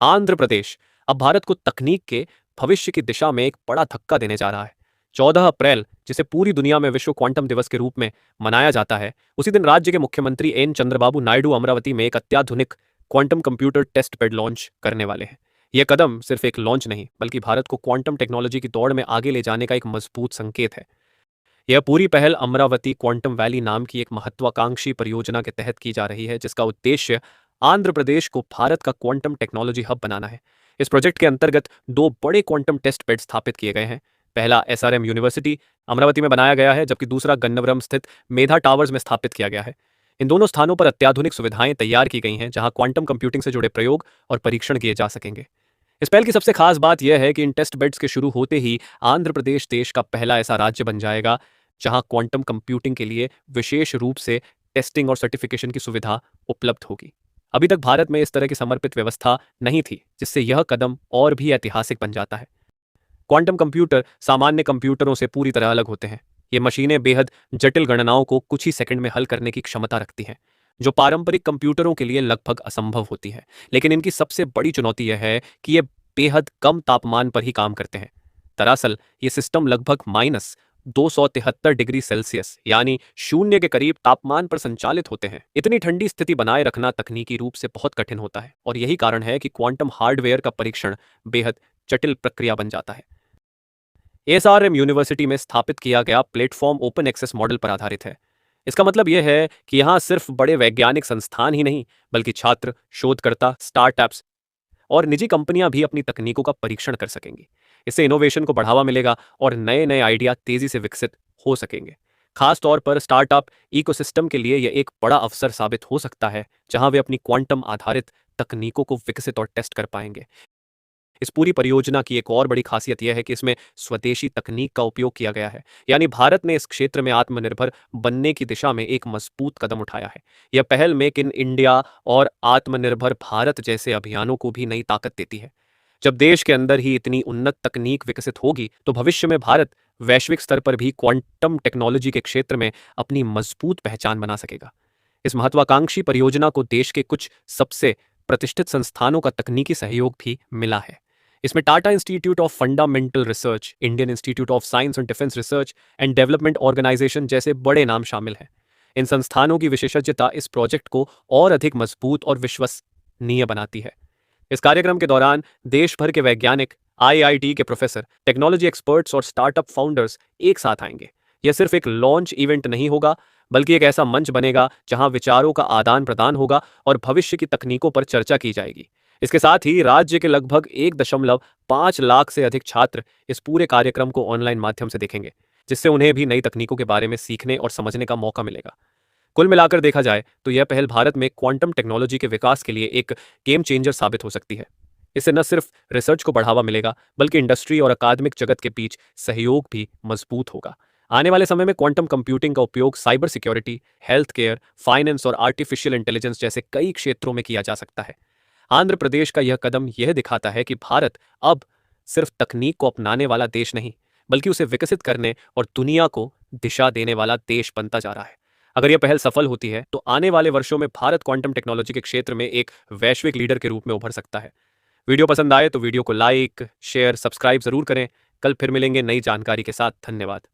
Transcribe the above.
आंध्र प्रदेश अब भारत को तकनीक के भविष्य की दिशा में एक बड़ा धक्का देने जा रहा है। 14 अप्रैल, जिसे पूरी दुनिया में विश्व क्वांटम दिवस के रूप में मनाया जाता है, उसी दिन राज्य के मुख्यमंत्री एन चंद्रबाबू नायडू अमरावती में एक अत्याधुनिक quantum computer test bed launch करने वाले हैं। यह कदम सिर्फ एक लॉन्च नहीं, बल्कि भारत को क्वांटम टेक्नोलॉजी की दौड़ में आगे ले जाने का एक मजबूत संकेत है। यह पूरी पहल अमरावती क्वांटम वैली नाम की एक महत्वाकांक्षी परियोजना के तहत की जा रही है, जिसका उद्देश्य आंध्र प्रदेश को भारत का क्वांटम टेक्नोलॉजी हब बनाना है। इस प्रोजेक्ट के अंतर्गत दो बड़े क्वांटम टेस्ट बेड स्थापित किए गए हैं। पहला एसआरएम यूनिवर्सिटी अमरावती में बनाया गया है, जबकि दूसरा गन्नवरम स्थित मेधा टावर्स में स्थापित किया गया है। इन दोनों स्थानों पर अत्याधुनिक सुविधाएं तैयार की गई हैं, जहां क्वांटम कंप्यूटिंग से जुड़े प्रयोग और परीक्षण किए जा सकेंगे। इस पहल की सबसे खास बात यह है कि इन टेस्ट बेड्स के शुरू होते ही आंध्र प्रदेश देश का पहला ऐसा राज्य बन जाएगा जहां क्वांटम कंप्यूटिंग के लिए विशेष रूप से टेस्टिंग और सर्टिफिकेशन की सुविधा उपलब्ध होगी। अभी तक भारत में इस तरह की समर्पित व्यवस्था नहीं थी, जिससे यह कदम और भी ऐतिहासिक बन जाता है। क्वांटम कंप्यूटर सामान्य कंप्यूटरों से पूरी तरह अलग होते हैं। ये मशीनें बेहद जटिल गणनाओं को कुछ ही सेकंड में हल करने की क्षमता रखती हैं, जो पारंपरिक कंप्यूटरों के लिए लगभग असंभव होती है। लेकिन इनकी सबसे बड़ी चुनौती यह है कि ये बेहद कम तापमान पर ही काम करते हैं। दरअसल ये सिस्टम लगभग -273 डिग्री सेल्सियस यानी शून्य के करीब तापमान पर संचालित होते हैं। इतनी ठंडी स्थिति बनाए रखना तकनीकी रूप से बहुत कठिन होता है, और यही कारण है कि क्वांटम हार्डवेयर का परीक्षण बेहद जटिल प्रक्रिया बन जाता है। एसआरएम यूनिवर्सिटी में स्थापित किया गया प्लेटफॉर्म ओपन एक्सेस मॉडल पर आधारित है। इसका मतलब यह है कि यहाँ सिर्फ बड़े वैज्ञानिक संस्थान ही नहीं, बल्कि छात्र, शोधकर्ता, स्टार्टअप्स और निजी कंपनियां भी अपनी तकनीकों का परीक्षण कर सकेंगी। इससे इनोवेशन को बढ़ावा मिलेगा और नए नए आइडिया तेजी से विकसित हो सकेंगे। खास तौर पर स्टार्टअप इकोसिस्टम के लिए यह एक बड़ा अवसर साबित हो सकता है, जहां वे अपनी क्वांटम आधारित तकनीकों को विकसित और टेस्ट कर पाएंगे। इस पूरी परियोजना की एक और बड़ी खासियत यह है कि इसमें स्वदेशी तकनीक का उपयोग किया गया है, यानी भारत ने इस क्षेत्र में आत्मनिर्भर बनने की दिशा में एक मजबूत कदम उठाया है। यह पहल मेक इन इंडिया और आत्मनिर्भर भारत जैसे अभियानों को भी नई ताकत देती है। जब देश के अंदर ही इतनी उन्नत तकनीक विकसित होगी, तो भविष्य में भारत वैश्विक स्तर पर भी क्वांटम टेक्नोलॉजी के क्षेत्र में अपनी मजबूत पहचान बना सकेगा। इस महत्वाकांक्षी परियोजना को देश के कुछ सबसे प्रतिष्ठित संस्थानों का तकनीकी सहयोग भी मिला है। इसमें Tata institute of fundamental research, Indian institute of science and defence research and development organisation जैसे बड़े नाम शामिल हैं। इन संस्थानों की विशेषज्ञता इस प्रोजेक्ट को और अधिक मजबूत और विश्वसनीय बनाती है। इस कार्यक्रम के दौरान देश भर के वैज्ञानिक, आईआईटी के प्रोफेसर, टेक्नोलॉजी एक्सपर्ट्स और स्टार्टअप फाउंडर्स एक साथ आएंगे। यह सिर्फ एक लॉन्च इवेंट नहीं होगा, बल्कि एक ऐसा मंच बनेगा जहां विचारों का आदान प्रदान होगा और भविष्य की तकनीकों पर चर्चा की जाएगी। इसके साथ ही राज्य के लगभग 1.5 लाख से अधिक छात्र इस पूरे कार्यक्रम को ऑनलाइन माध्यम से देखेंगे, जिससे उन्हें भी नई तकनीकों के बारे में सीखने और समझने का मौका मिलेगा। कुल मिलाकर देखा जाए तो यह पहल भारत में क्वांटम टेक्नोलॉजी के विकास के लिए एक गेम चेंजर साबित हो सकती है। इससे न सिर्फ रिसर्च को बढ़ावा मिलेगा, बल्कि इंडस्ट्री और अकादमिक जगत के बीच सहयोग भी मजबूत होगा। आने वाले समय में क्वांटम कंप्यूटिंग का उपयोग cyber security, health care, finance और आर्टिफिशियल इंटेलिजेंस जैसे कई क्षेत्रों में किया जा सकता है। आंध्र प्रदेश का यह कदम यह दिखाता है कि भारत अब सिर्फ तकनीक को अपनाने वाला देश नहीं, बल्कि उसे विकसित करने और दुनिया को दिशा देने वाला देश बनता जा रहा है। अगर यह पहल सफल होती है, तो आने वाले वर्षों में भारत क्वांटम टेक्नोलॉजी के क्षेत्र में एक वैश्विक लीडर के रूप में उभर सकता है। वीडियो पसंद आए तो वीडियो को लाइक, शेयर, सब्सक्राइब जरूर करें। कल फिर मिलेंगे नई जानकारी के साथ। धन्यवाद।